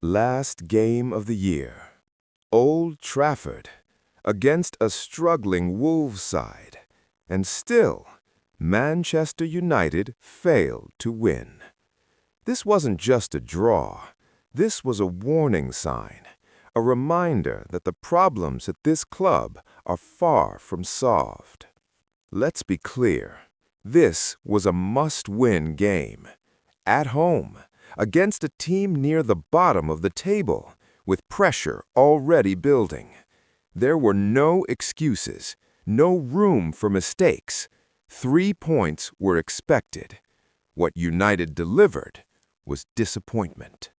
Last game of the year. Old Trafford, against a struggling Wolves side. And still, Manchester United failed to win. This wasn't just a draw. This was a warning sign, a reminder that the problems at this club are far from solved. Let's be clear. This was a must-win game. At home, against a team near the bottom of the table, with pressure already building. There were no excuses, no room for mistakes. 3 points were expected. What United delivered was disappointment.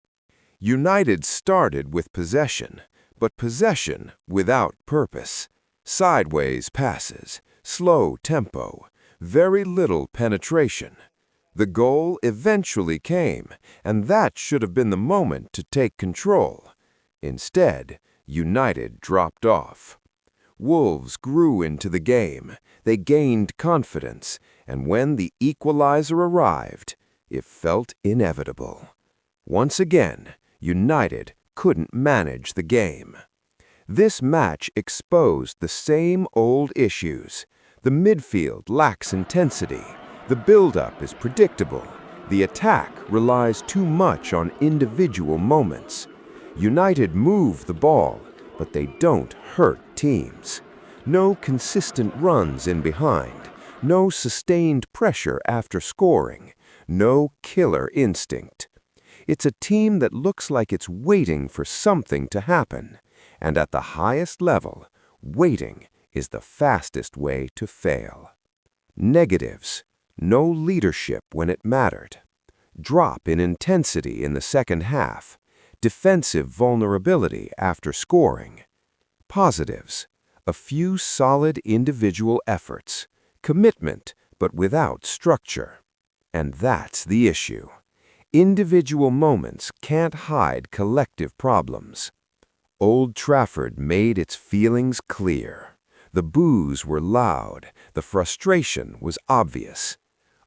United started with possession, but possession without purpose. Sideways passes, slow tempo, very little penetration. The goal eventually came, and that should have been the moment to take control. Instead, United dropped off. Wolves grew into the game, they gained confidence, and when the equalizer arrived, it felt inevitable. Once again, United couldn't manage the game. This match exposed the same old issues. The midfield lacks intensity. The build-up is predictable. The attack relies too much on individual moments. United move the ball, but they don't hurt teams. No consistent runs in behind. No sustained pressure after scoring. No killer instinct. It's a team that looks like it's waiting for something to happen. And at the highest level, waiting is the fastest way to fail. Negatives. No leadership when it mattered. Drop in intensity in the second half. Defensive vulnerability after scoring. Positives. A few solid individual efforts. Commitment, but without structure. And that's the issue. Individual moments can't hide collective problems. Old Trafford made its feelings clear. The boos were loud. The frustration was obvious.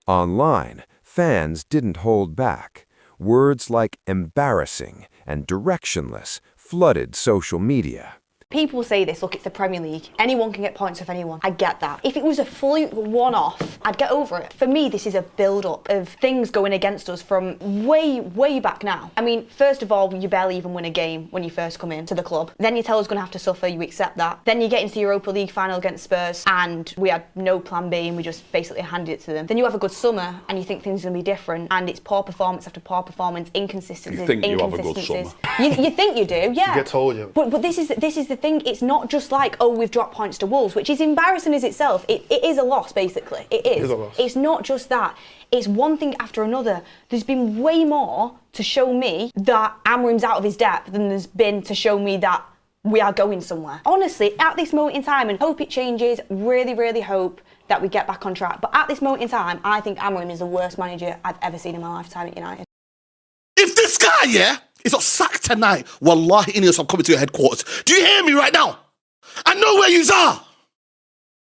Online, fans didn't hold back. Words like embarrassing and directionless flooded social media. People say this, look, it's the Premier League. Anyone can get points off anyone. I get that. If it was a fully one-off, I'd get over it. For me, this is a build-up of things going against us from way back now. I mean, first of all, you barely even win a game when you first come into the club. Then you tell us we're going to have to suffer, you accept that. Then you get into the Europa League final against Spurs, and we had no plan B, and we just basically handed it to them. Then you have a good summer, and you think things are going to be different, and it's poor performance after poor performance, inconsistencies, You think you have a good summer. You think you do, yeah. You get told you. But this is the thing. It's not just like, oh, we've dropped points to Wolves, which is embarrassing as itself. It is a loss, basically. It is. It is a loss. It's not just that. It's one thing after another. There's been way more to show me that Amorim's out of his depth than there's been to show me that we are going somewhere. Honestly, at this moment in time, and hope it changes, really hope that we get back on track. But at this moment in time, I think Amorim is the worst manager I've ever seen in my lifetime at United. If this guy, yeah, is not sacked tonight, wallahi, Ineos, I'm coming to your headquarters. Do you hear me right now? I know where you are.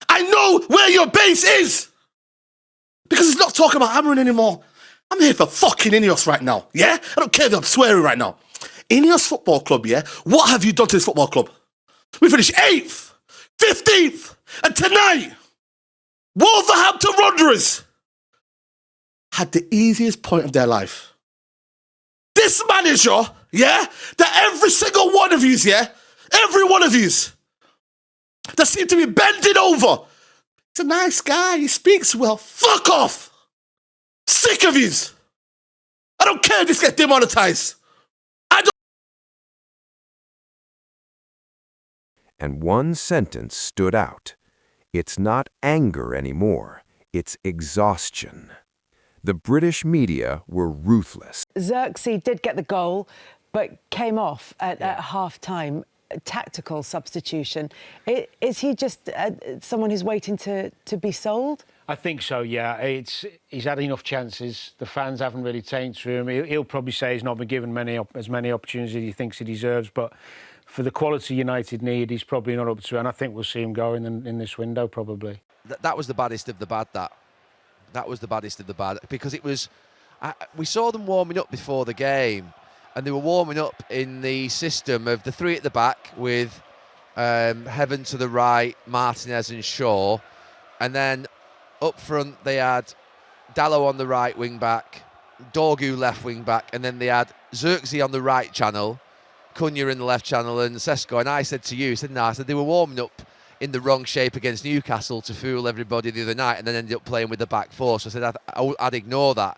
I know where your base is. Because it's not talking about Amorim anymore. I'm here for fucking Ineos right now, yeah? I don't care if I'm swearing right now. Ineos Football Club, yeah? What have you done to this football club? We finished 8th, 15th, and tonight, Wolverhampton Wanderers had the easiest point of their life. This manager, yeah, that every single one of yous, yeah, every one of yous, that seem to be bending over. He's a nice guy, he speaks well. Fuck off! Sick of yous! I don't care if this gets demonetized. And one sentence stood out. It's not anger anymore. It's exhaustion. The British media were ruthless. Xerxes did get the goal, but came off at half-time. Tactical substitution. Is he just someone who's waiting to be sold? I think so, yeah. He's had enough chances. The fans haven't really taken to him. He'll probably say he's not been given as many opportunities as he thinks he deserves, but for the quality United need, he's probably not up to it, and I think we'll see him go in this window, probably. That was the baddest of the bad, that was the baddest of the bad, because it was... we saw them warming up before the game, and they were warming up in the system of the three at the back with Heaven to the right, Martinez and Shaw, and then up front they had Dallo on the right wing back, Dorgu left wing back, and then they had Xerxes on the right channel, Cunha in the left channel, and Sesko. And I said to you, I said they were warming up in the wrong shape against Newcastle to fool everybody the other night, and then ended up playing with the back four. So I said I'd ignore that.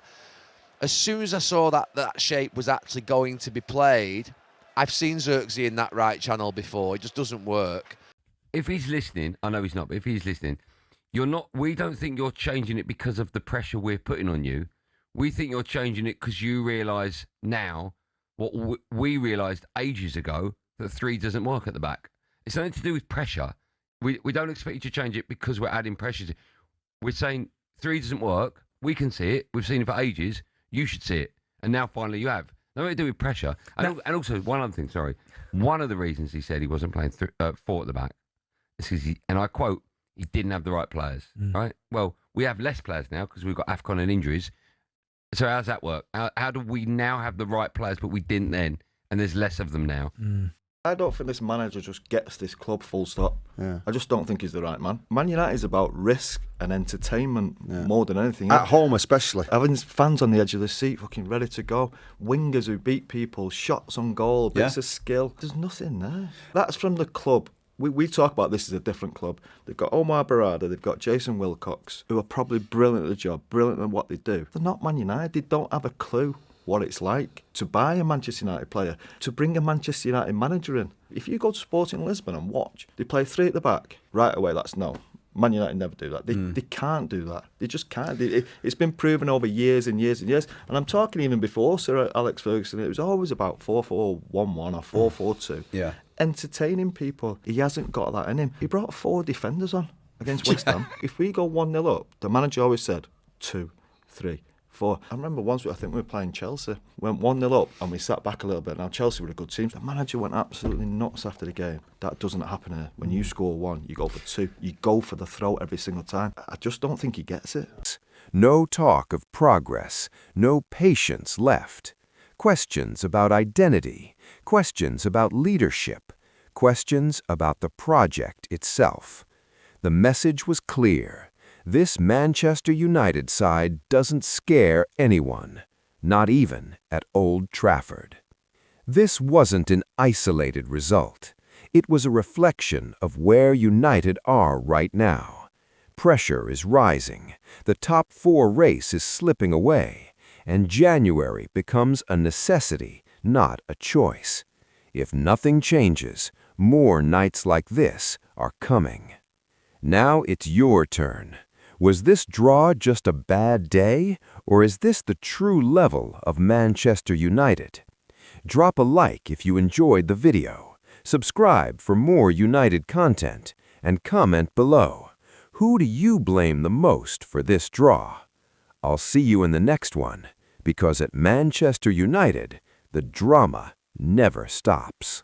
As soon as I saw that shape was actually going to be played, I've seen Xerxes in that right channel before. It just doesn't work. If he's listening, I know he's not, but if he's listening, we don't think you're changing it because of the pressure we're putting on you. We think you're changing it because you realise now what we realised ages ago, that 3 doesn't work at the back. It's nothing to do with pressure. We don't expect you to change it because we're adding pressure. We're saying 3 doesn't work. We can see it. We've seen it for ages. You should see it. And now finally you have. Nothing to do with pressure. And also, one other thing, sorry. One of the reasons he said he wasn't playing 4 at the back is because and I quote, he didn't have the right players, right? Well, we have less players now because we've got AFCON and injuries. So how's that work? How do we now have the right players, but we didn't then, and there's less of them now? I don't think this manager just gets this club full stop. Yeah. I just don't think he's the right man. Man United is about risk and entertainment more than anything. At home especially. Having fans on the edge of the seat fucking ready to go. Wingers who beat people, shots on goal, bits of skill. There's nothing there. That's from the club. We talk about this as a different club. They've got Omar Barada, they've got Jason Wilcox, who are probably brilliant at the job, brilliant at what they do. They're not Man United. They don't have a clue what it's like to buy a Manchester United player, to bring a Manchester United manager in. If you go to Sporting Lisbon and watch, they play 3 at the back. Right away, that's no. Man United never do that. They can't do that. They just can't. It's been proven over years and years and years. And I'm talking even before Sir Alex Ferguson, it was always about 4-4-1-1 or 4-4-2. Yeah. Entertaining people. He hasn't got that in him. He brought 4 defenders on against West Ham. If we go 1-0 up, the manager always said 2, 3, 4. I remember once, I think we were playing Chelsea, went 1-0 up and we sat back a little bit. Now Chelsea were a good team. The manager went absolutely nuts after the game. That doesn't happen here. When you score 1, you go for 2. You go for the throat every single time. I just don't think he gets it. No talk of progress, no patience left. Questions about identity, questions about leadership, questions about the project itself. The message was clear. This Manchester United side doesn't scare anyone, not even at Old Trafford. This wasn't an isolated result. It was a reflection of where United are right now. Pressure is rising, the top 4 race is slipping away, and January becomes a necessity, not a choice. If nothing changes, more nights like this are coming. Now it's your turn. Was this draw just a bad day, or is this the true level of Manchester United? Drop a like if you enjoyed the video, subscribe for more United content, and comment below. Who do you blame the most for this draw? I'll see you in the next one, because at Manchester United, the drama never stops.